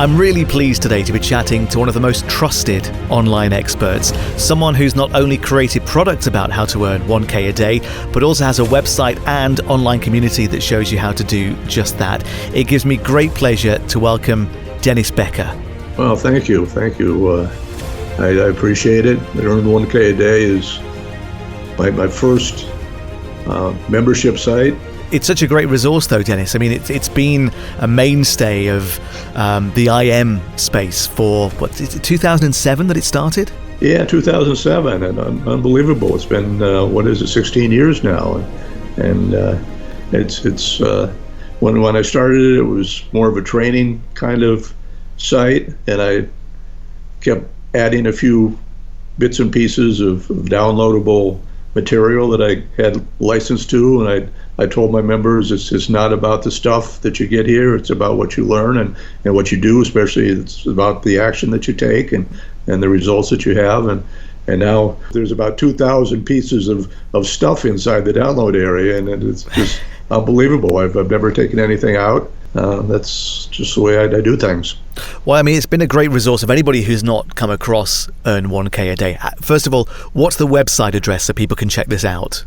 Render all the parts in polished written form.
I'm really pleased today to be chatting to one of the most trusted online experts, someone who's not only created products about how to earn 1K a day, but also has a website and online community that shows you how to do just that. It gives me great pleasure to welcome Dennis Becker. Well, thank you. I appreciate it. Earn 1K a day is my first membership site. It's such a great resource, though, Dennis. I mean, it's been a mainstay of the IM space for, 2007 that it started? Yeah, 2007, and unbelievable. It's been, 16 years now. And it's when I started it was more of a training kind of site, and I kept adding a few bits and pieces of downloadable material that I had license to, and I told my members it's not about the stuff that you get here, it's about what you learn and what you do, especially it's about the action that you take and the results that you have. And now there's about 2,000 pieces of stuff inside the download area, and it's just unbelievable. I've never taken anything out. That's just the way I do things. Well, I mean, it's been a great resource of anybody who's not come across Earn 1K a day. First of all, what's the website address so people can check this out?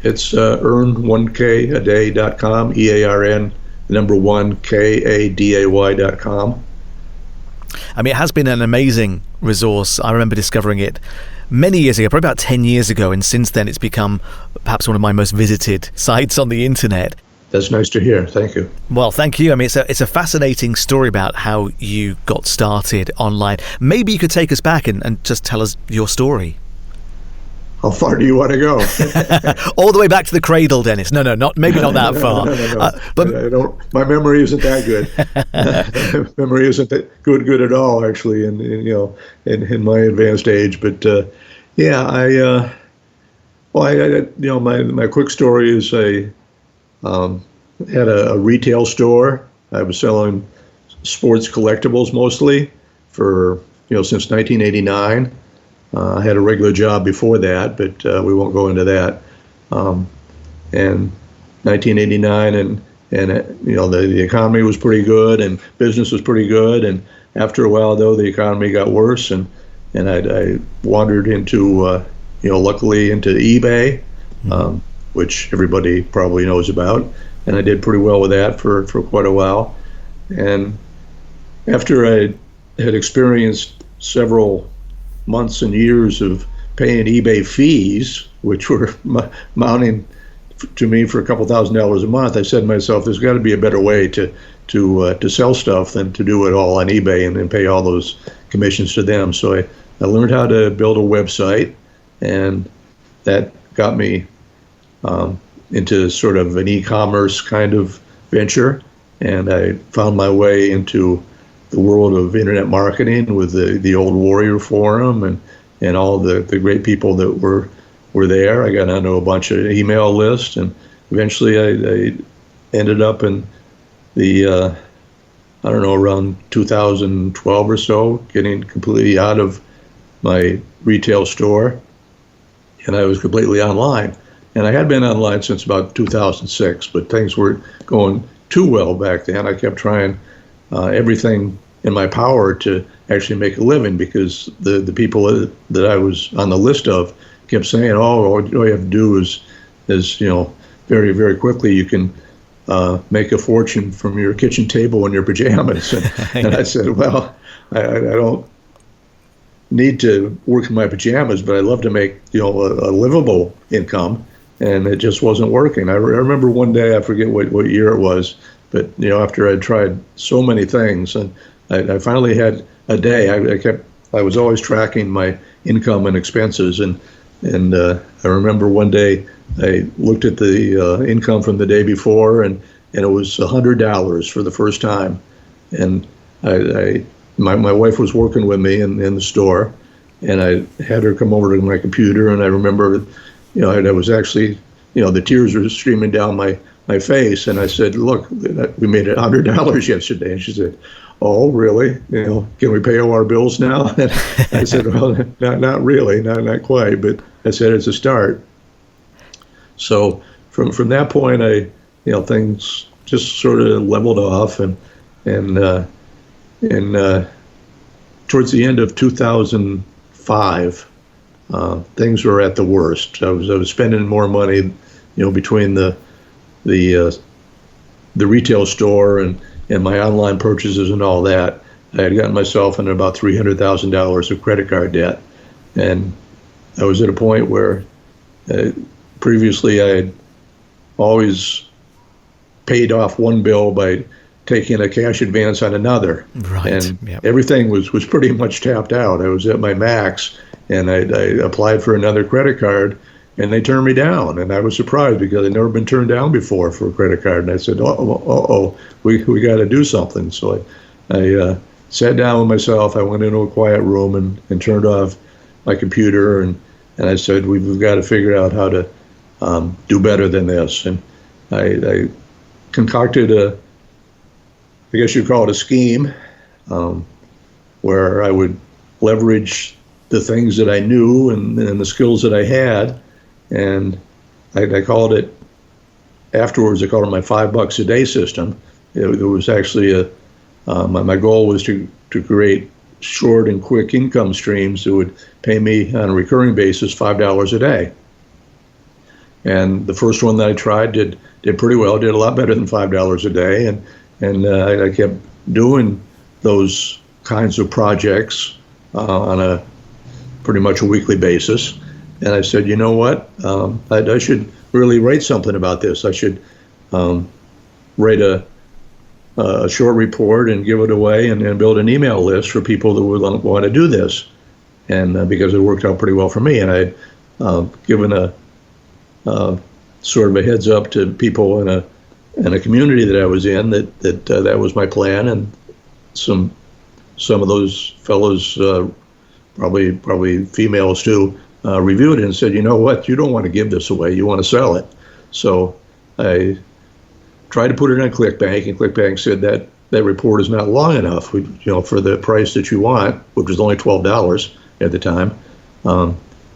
It's earn1kaday.com, EARN1KADAY.com. I mean, it has been an amazing resource. I remember discovering it many years ago, probably about 10 years ago, and since then it's become perhaps one of my most visited sites on the internet. That's nice to hear. Thank you. Well, thank you. I mean, it's a fascinating story about how you got started online. Maybe you could take us back and just tell us your story. How far do you want to go? All the way back to the cradle, Dennis. No, maybe not that far. No. But I don't. My memory isn't that good. Memory isn't that good at all, actually. In my advanced age. But my quick story is I had a retail store. I was selling sports collectibles mostly for since 1989. I had a regular job before that, but we won't go into that. And 1989, and the economy was pretty good, and business was pretty good. And after a while, though, the economy got worse, and I wandered into, luckily into eBay, which everybody probably knows about. And I did pretty well with that for quite a while. And after I had experienced several months and years of paying eBay fees, which were mounting to me for a couple $1,000s a month, I said to myself, there's got to be a better way to sell stuff than to do it all on eBay and pay all those commissions to them. So I learned how to build a website, and that got me into sort of an e-commerce kind of venture, and I found my way into the world of internet marketing with the old Warrior Forum and all the great people that were there. I got onto a bunch of email lists, and eventually I ended up in the around 2012 or so, getting completely out of my retail store, and I was completely online. And I had been online since about 2006, but things weren't going too well back then. I kept trying everything in my power to actually make a living, because the people that I was on the list of kept saying, all you have to do is very, very quickly you can make a fortune from your kitchen table in your pajamas. And I said, well, I don't need to work in my pajamas, but I'd love to make a livable income. And it just wasn't working. I remember one day, I forget what year it was, but after I'd tried so many things, and I finally had a day. I was always tracking my income and expenses, and I remember one day I looked at the income from the day before, and it was $100 for the first time. And my wife was working with me in the store, and I had her come over to my computer, and I remember, I was actually, the tears were streaming down my face, and I said, look, we made $100 yesterday. And she said, oh, really? Can we pay all our bills now? And I said, well, not really, not quite, but I said it's a start. So from that point, things just sort of leveled off, and And towards the end of 2005, things were at the worst. I was spending more money, between the retail store and my online purchases and all that. I had gotten myself into about $300,000 of credit card debt, and I was at a point where previously I had always paid off one bill by taking a cash advance on another. Right. And Yep. everything was pretty much tapped out. I was at my max, and I applied for another credit card, and they turned me down. And I was surprised because I'd never been turned down before for a credit card. And I said, we got to do something. So I sat down with myself. I went into a quiet room and turned off my computer, and I said, we've got to figure out how to do better than this. And I concocted I guess you'd call it a scheme, where I would leverage the things that I knew and the skills that I had, and I called it, afterwards I called it my $5 a day system. It was actually my goal was to create short and quick income streams that would pay me on a recurring basis $5 a day. And the first one that I tried did pretty well, did a lot better than $5 a day, and I kept doing those kinds of projects on a pretty much a weekly basis. And I said, you know what, I should really write something about this. I should write a short report and give it away, and build an email list for people that would want to do this. And because it worked out pretty well for me, and I had given a sort of a heads up to people in a community that I was in that was my plan, and some of those fellows, probably females too, reviewed it and said, you know what, you don't want to give this away, you want to sell it. So I tried to put it on ClickBank, and ClickBank said that report is not long enough. For the price that you want, which was only $12 at the time,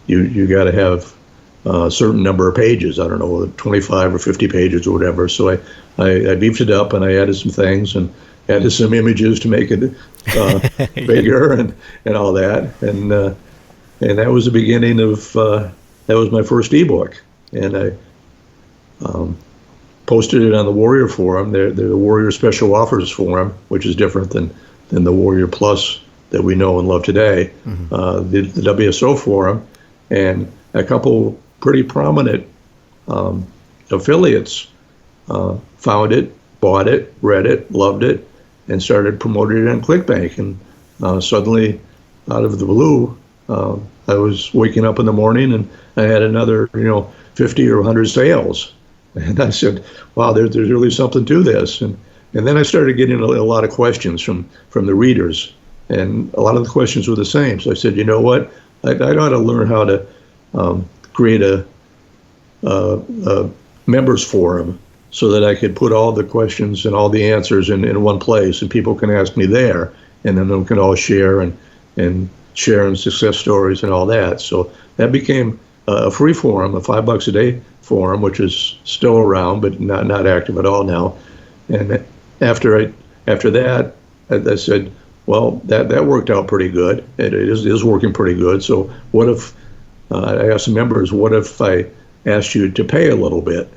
you got to have a certain number of pages. I don't know, 25 or 50 pages or whatever. So I beefed it up, and I added some things and added some images to make it bigger and all that. And that was the beginning of, that was my first ebook. And I posted it on the Warrior Forum, the Warrior Special Offers Forum, which is different than the Warrior Plus that we know and love today, the WSO Forum, and a couple pretty prominent affiliates found it, bought it, read it, loved it, and started promoting it on ClickBank. And suddenly, out of the blue, I was waking up in the morning and I had another, 50 or 100 sales. And I said, wow, there's really something to this. And then I started getting a lot of questions from the readers, and a lot of the questions were the same. So I said, you know what, I ought to learn how to create a members forum so that I could put all the questions and all the answers in one place, and people can ask me there, and then we can all share and share in success stories and all that. So that became a free forum, a $5 a day forum, which is still around but not active at all now. And after that, I said, well, that worked out pretty good. It is working pretty good. So what if I asked the members, what if I asked you to pay a little bit,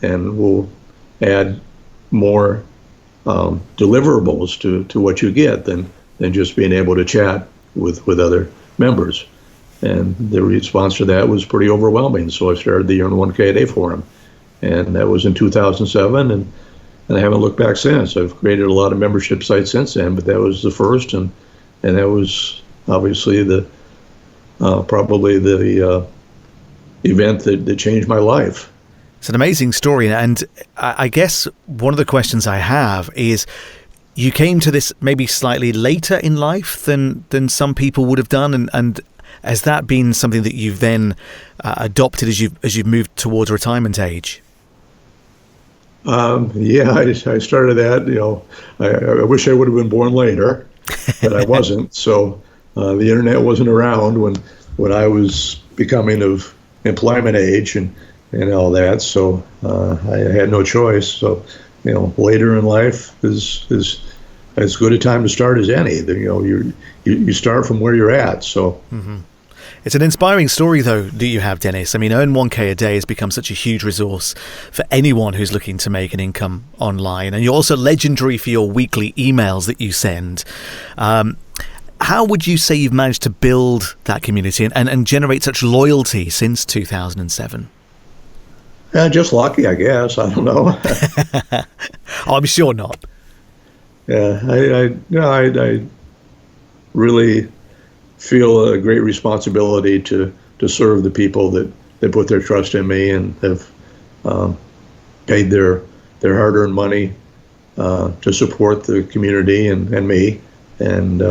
and we'll add more deliverables to what you get than just being able to chat with other members. And the response to that was pretty overwhelming. So I started the Earn 1K a Day Forum, and that was in 2007, and I haven't looked back since. I've created a lot of membership sites since then, but that was the first, and that was obviously probably the event that changed my life. It's an amazing story, and I guess one of the questions I have is, you came to this maybe slightly later in life than some people would have done, and has that been something that you've then adopted as you've moved towards retirement age? Yeah, I started that. I wish I would have been born later, but I wasn't. So the internet wasn't around when I was becoming of employment age and all that. So I had no choice. So later in life is as good a time to start as any. You start from where you're at. So. Mm-hmm. It's an inspiring story, though, that you have, Dennis. I mean, Earn 1K a Day has become such a huge resource for anyone who's looking to make an income online. And you're also legendary for your weekly emails that you send. How would you say you've managed to build that community and generate such loyalty since 2007? Just lucky, I guess. I don't know. I'm sure not. Yeah, I really feel a great responsibility to serve the people that put their trust in me and have paid their hard-earned money to support the community and me. And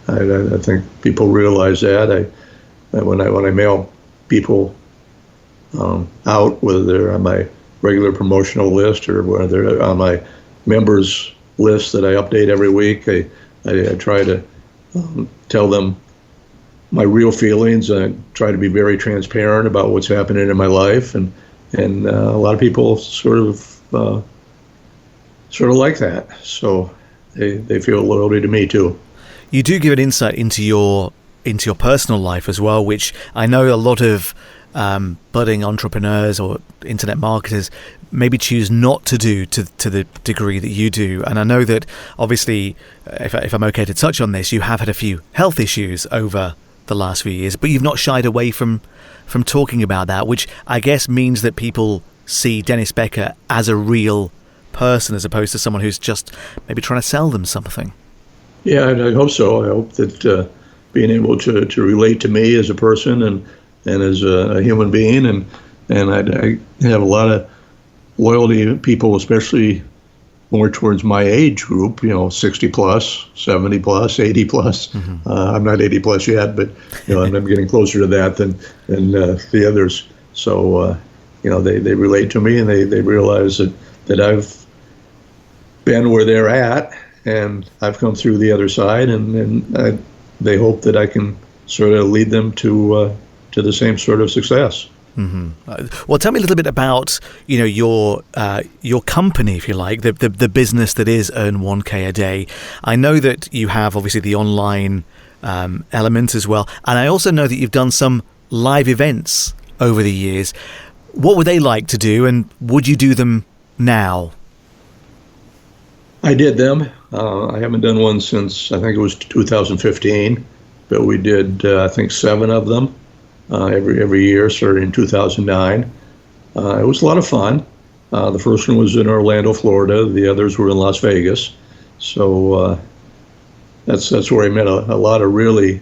I think people realize that. When I mail people out, whether they're on my regular promotional list or whether they're on my members list that I update every week, I try to tell them my real feelings. I try to be very transparent about what's happening in my life, and a lot of people sort of like that. So they feel loyalty to me too. You do give an insight into your personal life as well, which I know a lot of budding entrepreneurs or internet marketers maybe choose not to do to the degree that you do. And I know that obviously, if I'm okay to touch on this, you have had a few health issues over the last few years, but you've not shied away from talking about that, which I guess means that people see Dennis Becker as a real person as opposed to someone who's just maybe trying to sell them something. Yeah, I hope so. I hope that being able to relate to me as a person and as a human being, and I have a lot of loyalty to people, especially more towards my age group, 60 plus, 70 plus, 80 plus. Mm-hmm. I'm not 80 plus yet, but I'm getting closer to that than the others. So they relate to me, and they realize that I've been where they're at, and I've come through the other side, and they hope that I can sort of lead them to the same sort of success. Mm-hmm. Well, tell me a little bit about your company, if you like, the business that is Earn 1K a Day. I know that you have obviously the online element as well, and I also know that you've done some live events over the years. What would they like to do, and would you do them now? I did them. I haven't done one since I think it was 2015, but we did I think 7 of them. Every year, starting in 2009. It was a lot of fun. The first one was in Orlando, Florida. The others were in Las Vegas. So that's where I met a lot of really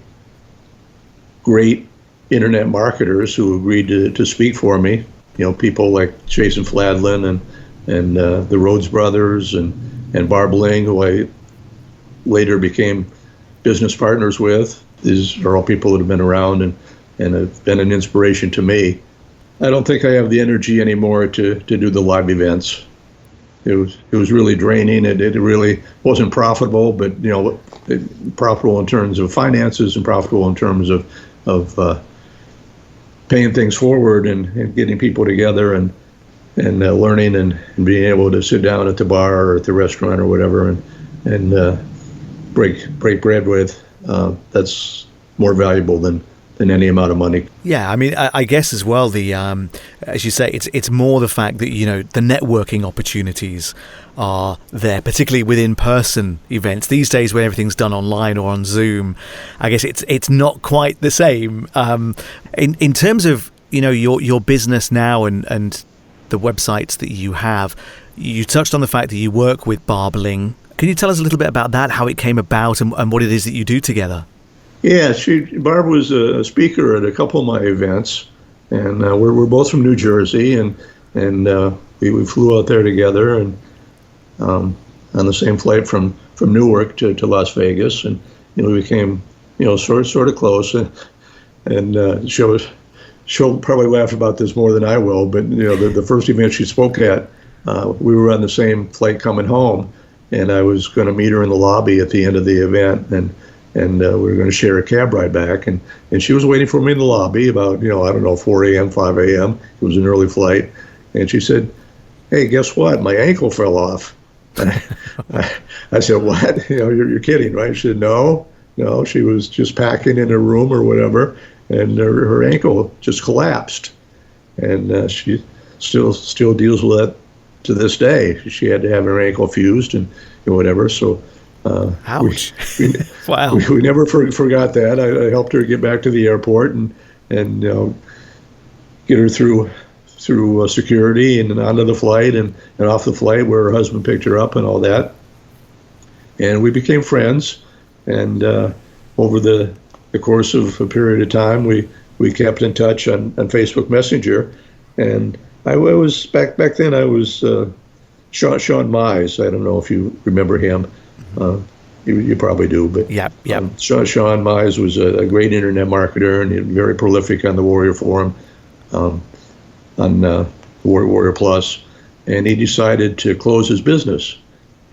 great internet marketers who agreed to speak for me. People like Jason Fladlin and the Rhodes brothers and Barb Ling, who I later became business partners with. These are all people that have been around and have been an inspiration to me. I don't think I have the energy anymore to do the live events. It was really draining. It really wasn't profitable, but profitable in terms of finances and profitable in terms of paying things forward and getting people together and learning and being able to sit down at the bar or at the restaurant or whatever and break bread with. That's more valuable than any amount of money. Yeah, I mean, I guess as well, the as you say, it's more the fact that the networking opportunities are there, particularly with in-person events. These days, when everything's done online or on Zoom, I guess it's not quite the same. In terms of your business now and the websites that you have, you touched on the fact that you work with Barb Ling. Can you tell us a little bit about that, how it came about, and what it is that you do together? Yeah, Barb was a speaker at a couple of my events, and we're both from New Jersey, and we flew out there together, and on the same flight from Newark to Las Vegas, and we became sort of close, and she'll probably laugh about this more than I will, but the first event she spoke at, we were on the same flight coming home, and I was going to meet her in the lobby at the end of the event, and we were going to share a cab ride back, and she was waiting for me in the lobby about 4 a.m., 5 a.m. It was an early flight, and she said, "Hey, guess what? My ankle fell off." I said, what? You're kidding, right? She said, no, she was just packing in a room or whatever, and her ankle just collapsed. And she still deals with that to this day. She had to have her ankle fused and whatever. So, ouch! We, Wow. we never forgot that. I helped her get back to the airport and get her through security and onto the flight and off the flight where her husband picked her up and all that. And we became friends. And over the course of a period of time, we kept in touch on Facebook Messenger. And I was back then. I was Sean Mize. I don't know if you remember him. You probably do, but yeah. Sean Mize was a great internet marketer and very prolific on the Warrior Forum, on Warrior Plus, and he decided to close his business.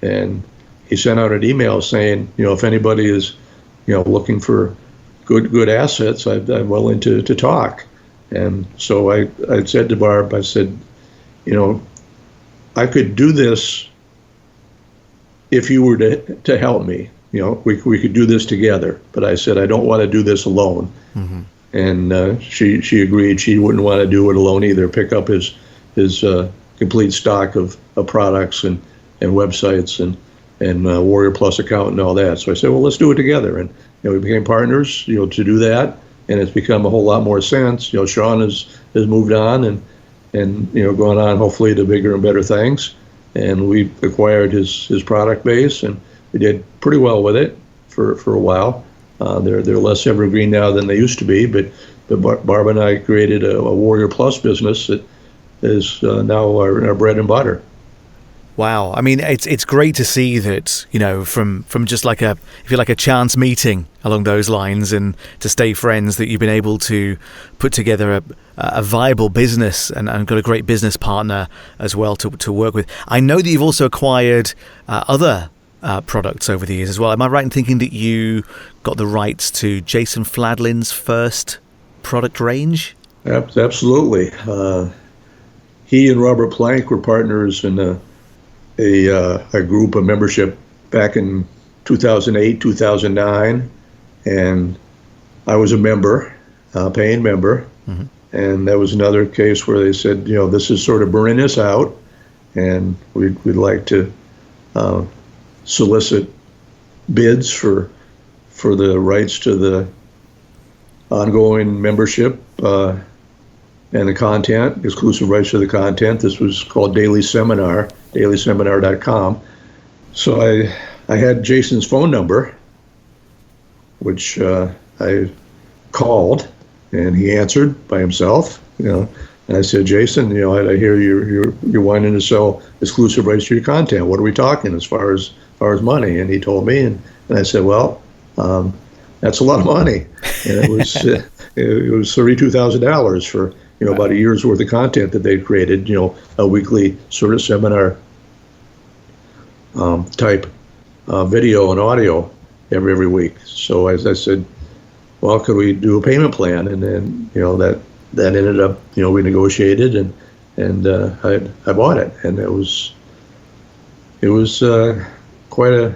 And he sent out an email saying, if anybody is, looking for good assets, I'm willing to talk. And so I said to Barb, I said, I could do this if you were to help me. We could do this together. But I said, I don't want to do this alone. Mm-hmm. And she agreed. She wouldn't want to do it alone either. Pick up his complete stock of products and websites and Warrior Plus account and all that. So I said, well, let's do it together. And we became partners, to do that. And it's become a whole lot more sense. Sean has moved on and gone on hopefully to bigger and better things. And we acquired his product base, and we did pretty well with it for a while. They're less evergreen now than they used to be, but Barb and I created a Warrior Plus business that is now our bread and butter. Wow. I mean, it's great to see that, from just like a chance meeting along those lines and to stay friends, that you've been able to put together a viable business and got a great business partner as well to work with. I know that you've also acquired other products over the years as well. Am I right in thinking that you got the rights to Jason Fladlin's first product range? Absolutely. He and Robert Plank were partners in a group, a membership back in 2008, 2009, and I was a member, paying member. Mm-hmm. And that was another case where they said, this is sort of burning us out, and we'd like to solicit bids for the rights to the ongoing membership and the content, exclusive rights to the content. This was called Daily Seminar, dailyseminar.com. So I had Jason's phone number, which I called, and he answered by himself. And I said, Jason, I hear you're wanting to sell exclusive rights to your content. What are we talking as far as money? And he told me, and I said, well, that's a lot of money, and it was $32,000 for about a year's worth of content that they created. A weekly sort of seminar type video and audio every week. So as I said, well, could we do a payment plan? And then that ended up we negotiated and I bought it, and it was quite a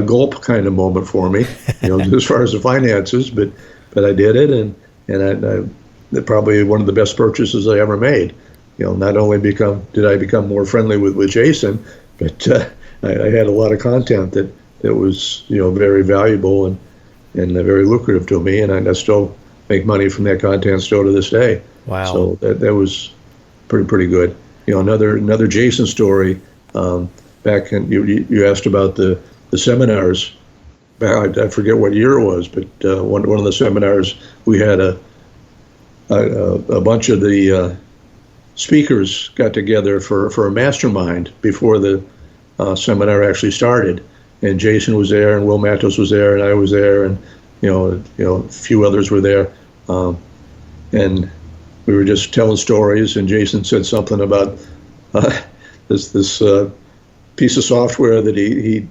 gulp kind of moment for me, as far as the finances, but I did it, and I probably one of the best purchases I ever made. Not only did I become more friendly with Jason, but I had a lot of content that was very valuable and very lucrative to me, and I still make money from that content still to this day. Wow! So that was pretty good. Another Jason story. Back in you asked about the seminars. I forget what year it was, but one of the seminars we had a bunch of the speakers got together for a mastermind before the seminar actually started, and Jason was there, and Will Matos was there, and I was there, and a few others were there, and we were just telling stories, and Jason said something about this piece of software that he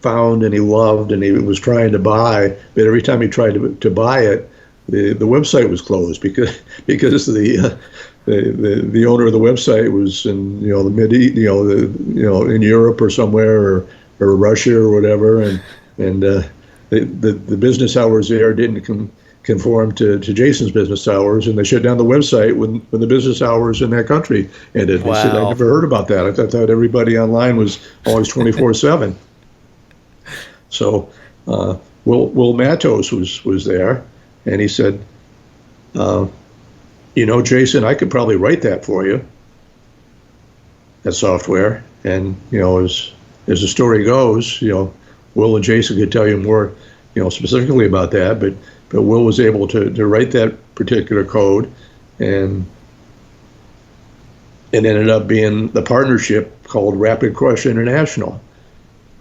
found and he loved and he was trying to buy, but every time he tried to buy it, the website was closed because the owner of the website was in the in Europe or somewhere, or Russia or whatever, and the business hours there didn't conform to Jason's business hours, and they shut down the website when the business hours in that country ended. He said, I never heard about that. I thought everybody online was always 24/7. So Will Matos was there, and he said, Jason, I could probably write that for you, that software. And as the story goes, Will and Jason could tell you more, specifically about that, but Will was able to write that particular code, and it ended up being the partnership called Rapid Crush International.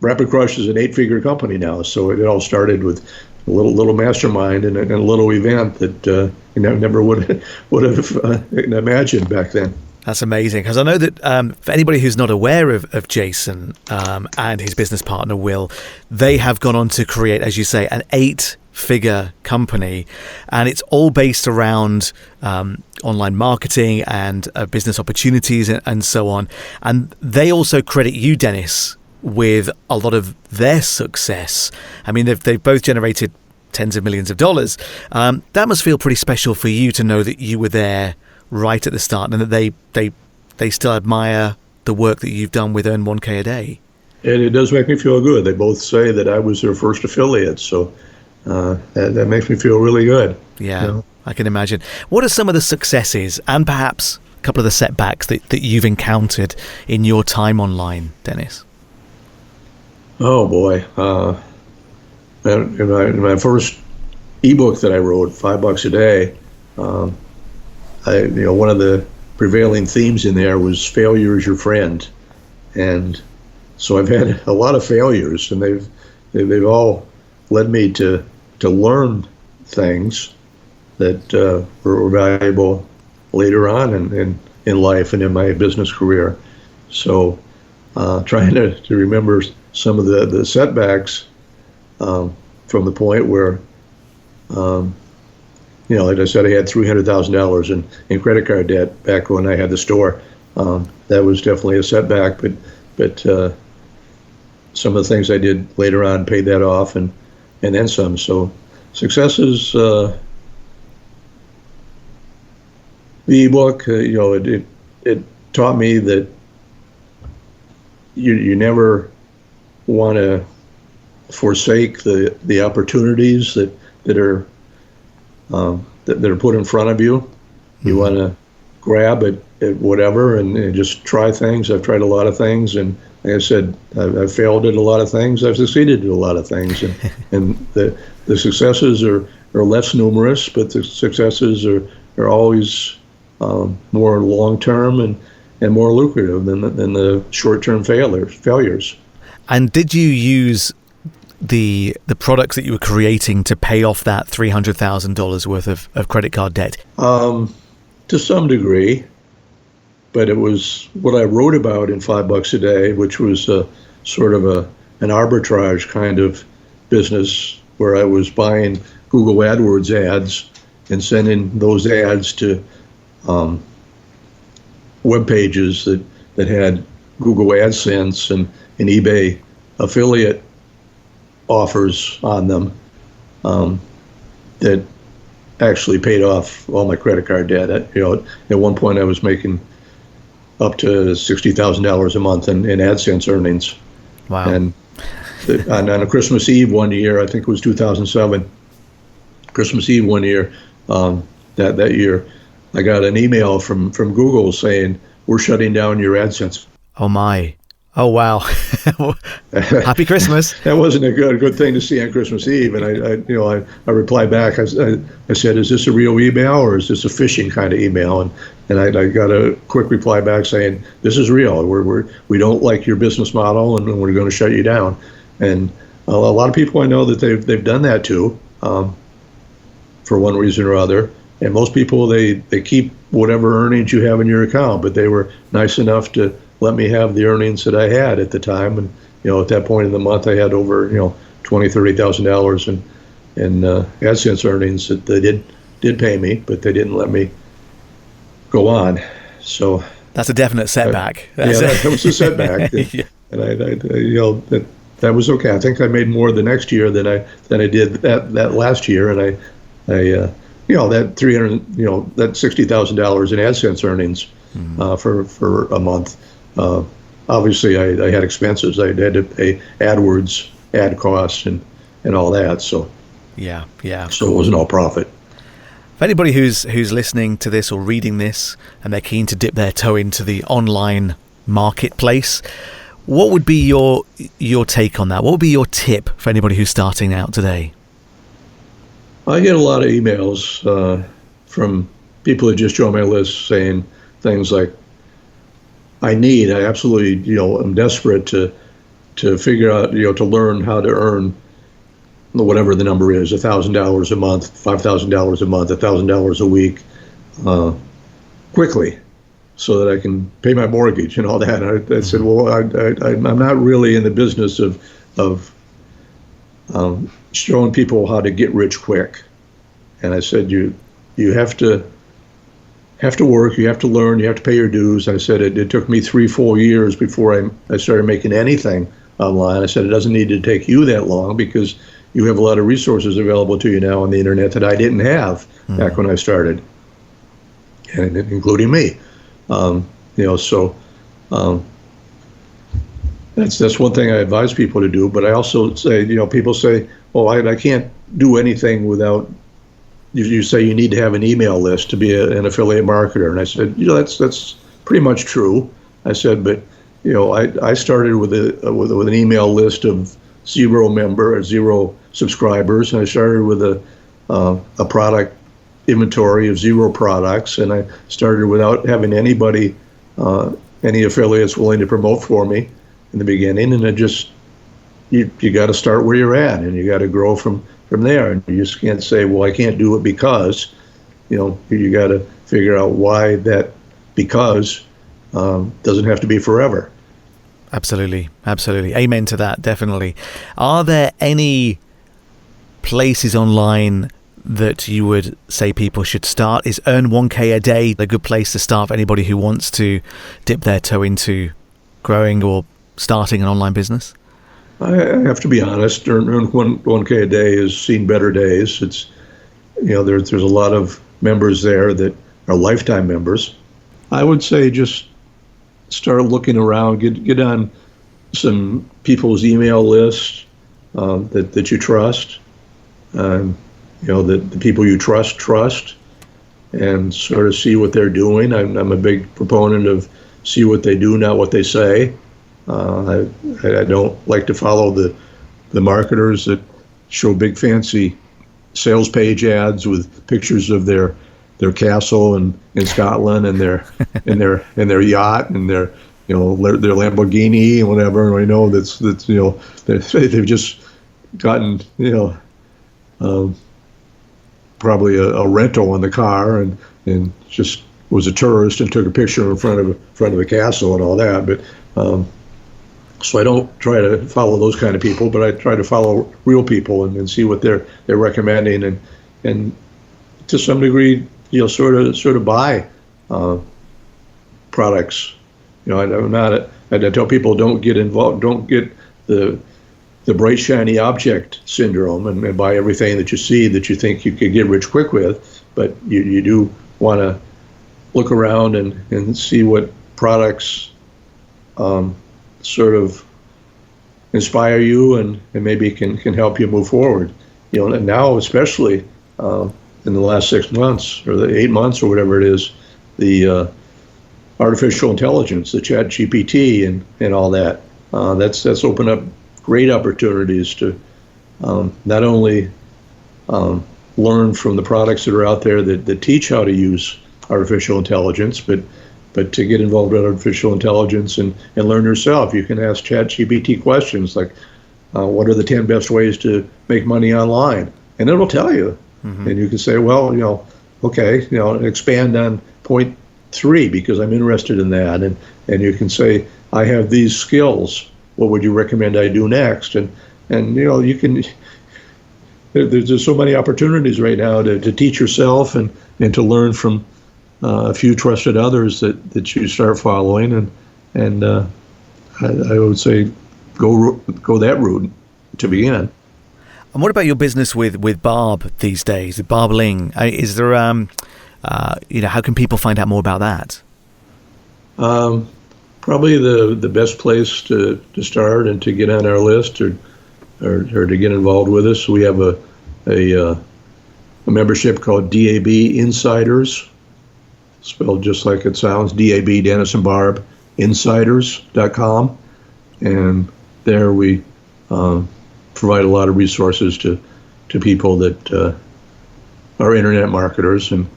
Rapid Crush is an 8-figure company now, so it all started with a little mastermind and a little event that you never would have imagined back then. That's amazing, because I know that for anybody who's not aware of Jason and his business partner Will, they have gone on to create, as you say, an 8-figure company, and it's all based around online marketing and business opportunities and so on. And they also credit you, Dennis, with a lot of their success. I mean, they've both generated tens of millions of dollars. That must feel pretty special for you to know that you were there right at the start, and that they still admire the work that you've done with Earn 1K a day. And it does make me feel good. They both say that I was their first affiliate, so that makes me feel really good. Yeah, I can imagine. What are some of the successes and perhaps a couple of the setbacks that you've encountered in your time online, Dennis? Oh boy, in my first ebook that I wrote, $5 a day, one of the prevailing themes in there was failure is your friend, and so I've had a lot of failures, and they've all led me to learn things that were valuable later on in life and in my business career. So trying to remember some of the setbacks from the point where, like I said, I had $300,000 in credit card debt back when I had the store. That was definitely a setback, but some of the things I did later on paid that off, and then some. So successes, the ebook, it taught me that you never want to forsake the opportunities that are put in front of you. You want to grab at whatever and just try things. I've tried a lot of things, and like I said, I've failed at a lot of things. I've succeeded at a lot of things, and the successes are less numerous, but the successes are always more long-term and more lucrative than the short-term failures. And did you use the products that you were creating to pay off that $300,000 worth of credit card debt? To some degree, but it was what I wrote about in $5 a day, which was sort of an arbitrage kind of business where I was buying Google AdWords ads and sending those ads to web pages that had Google AdSense and eBay affiliate offers on them that actually paid off all my credit card debt. At one point I was making up to $60,000 a month in AdSense earnings. Wow. And on a Christmas Eve one year, I think it was 2007, Christmas Eve one year, that year, I got an email from Google saying, "We're shutting down your AdSense." Oh my. Oh, wow. Happy Christmas. That wasn't a good thing to see on Christmas Eve. And I replied back. I said, "Is this a real email or is this a phishing kind of email?" And I got a quick reply back saying, "This is real. We don't like your business model, and we're going to shut you down." And a lot of people I know that they've done that too, for one reason or other. And most people, they keep whatever earnings you have in your account, but they were nice enough to let me have the earnings that I had at the time. And, at that point in the month, I had over, $20,000, $30,000 AdSense earnings that they did pay me, but they didn't let me go on. So that's a definite setback. That was a setback, Yeah. and that was okay. I think I made more the next year than I did that last year, and that that $60,000 in AdSense earnings for a month. Obviously, I had expenses. I had to pay AdWords, ad costs, and all that. So yeah. So it wasn't all profit. For anybody who's listening to this or reading this and they're keen to dip their toe into the online marketplace, what would be your take on that? What would be your tip for anybody who's starting out today? I get a lot of emails from people who just joined my list saying things like, I absolutely, I'm desperate to figure out, to learn how to earn whatever the number is, $1,000 a month, $5,000 a month, $1,000 a week, quickly, so that I can pay my mortgage and all that. And I said, well, I'm not really in the business of showing people how to get rich quick. And I said, you have to work, you have to learn, you have to pay your dues. I said, it took me 3-4 years before I started making anything online. I said, it doesn't need to take you that long, because you have a lot of resources available to you now on the internet that I didn't have back when I started, and including me. So that's one thing I advise people to do. But I also say, people say, "Oh, I can't do anything without." You say you need to have an email list to be an affiliate marketer, and I said, that's pretty much true. I said, but I started with an email list of zero subscribers, and I started with a product inventory of 0 products, and I started without having any affiliates willing to promote for me in the beginning. And you got to start where you're at, and you got to grow from there. And you just can't say, well, I can't do it because, you got to figure out why that because doesn't have to be forever. Absolutely. Amen to that, definitely. Are there any places online that you would say people should start? Is Earn 1K a Day a good place to start for anybody who wants to dip their toe into growing or starting an online business? I have to be honest, Earn 1K a Day has seen better days. It's, there's a lot of members there that are lifetime members. I would say just start looking around, get on some people's email lists that you trust, the people you trust, and sort of see what they're doing. I'm a big proponent of see what they do, not what they say. I don't like to follow the marketers that show big fancy sales page ads with pictures of their castle in Scotland and their yacht and their Lamborghini and whatever. And I know they've just gotten probably a rental on the car and just was a tourist and took a picture in front of the castle and all that. But so I don't try to follow those kind of people, but I try to follow real people and see what they're recommending and to some degree, sort of buy products. I tell people don't get involved, don't get the bright shiny object syndrome and buy everything that you see that you think you could get rich quick with, but you do want to look around and see what products sort of inspire you and maybe can help you move forward. And now especially in the last 6 months or the 8 months or whatever it is, the artificial intelligence, the chat GPT and all that, that's opened up great opportunities to not only learn from the products that are out there that teach how to use artificial intelligence, but to get involved with artificial intelligence and learn yourself. You can ask ChatGPT questions like, what are the 10 best ways to make money online? And it'll tell you. Mm-hmm. And you can say, well, okay, expand on point 3 because I'm interested in that. And you can say, I have these skills. What would you recommend I do next? And you can, there's just so many opportunities right now to teach yourself and to learn from a few trusted others that you start following, and I would say go that route to begin. And what about your business with Barb these days, with Barbling? Is there how can people find out more about that? Probably the best place to start and to get on our list or to get involved with us. We have a membership called DAB Insiders, spelled just like it sounds, DAB, Dennis and Barb, insiders.com. And there we provide a lot of resources to people that are internet marketers. And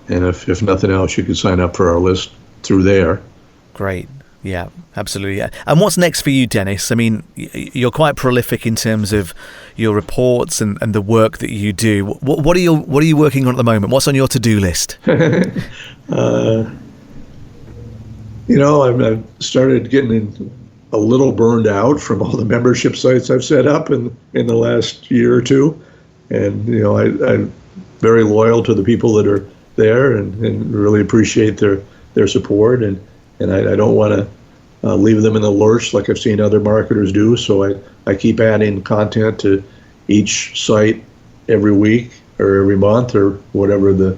if nothing else, you can sign up for our list through there. Great. Yeah, absolutely. Yeah. And what's next for you, Dennis? I mean, you're quite prolific in terms of your reports and the work that you do. What are you working on at the moment? What's on your to-do list? I've started getting a little burned out from all the membership sites I've set up in the last year or two. And, I'm very loyal to the people that are there and really appreciate their support. And I don't want to leave them in the lurch like I've seen other marketers do. So I keep adding content to each site every week or every month or whatever the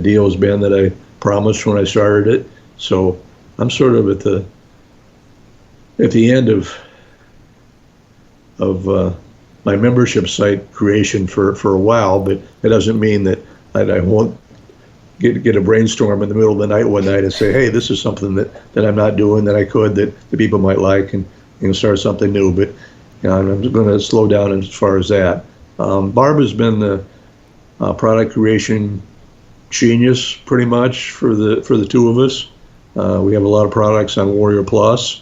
deal has been that I promised when I started it. So I'm sort of at the end of my membership site creation for a while, but it doesn't mean that I won't get a brainstorm in the middle of the night one night and say, hey, this is something that I'm not doing that I could, that the people might like, and start something new. But I'm going to slow down as far as that. Barb has been the product creation genius pretty much for the two of us. We have a lot of products on Warrior Plus,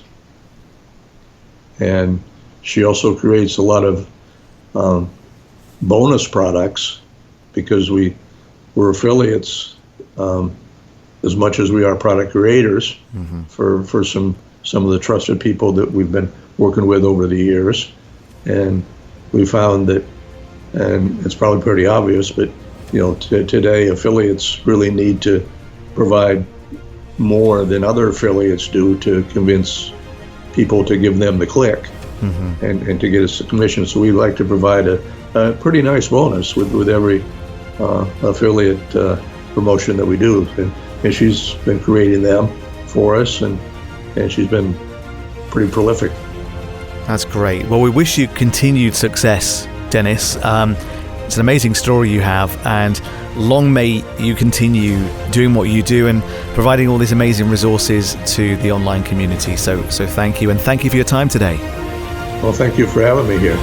and she also creates a lot of bonus products because we're affiliates as much as we are product creators for some of the trusted people that we've been working with over the years. And we found that, and it's probably pretty obvious, but today affiliates really need to provide more than other affiliates do to convince people to give them the click and to get us the commission. So we like to provide a pretty nice bonus with every affiliate promotion that we do, and she's been creating them for us, and she's been pretty prolific. That's great. Well, we wish you continued success, Dennis. It's an amazing story you have, and long may you continue doing what you do and providing all these amazing resources to the online community. So thank you, and thank you for your time today. Well, thank you for having me here.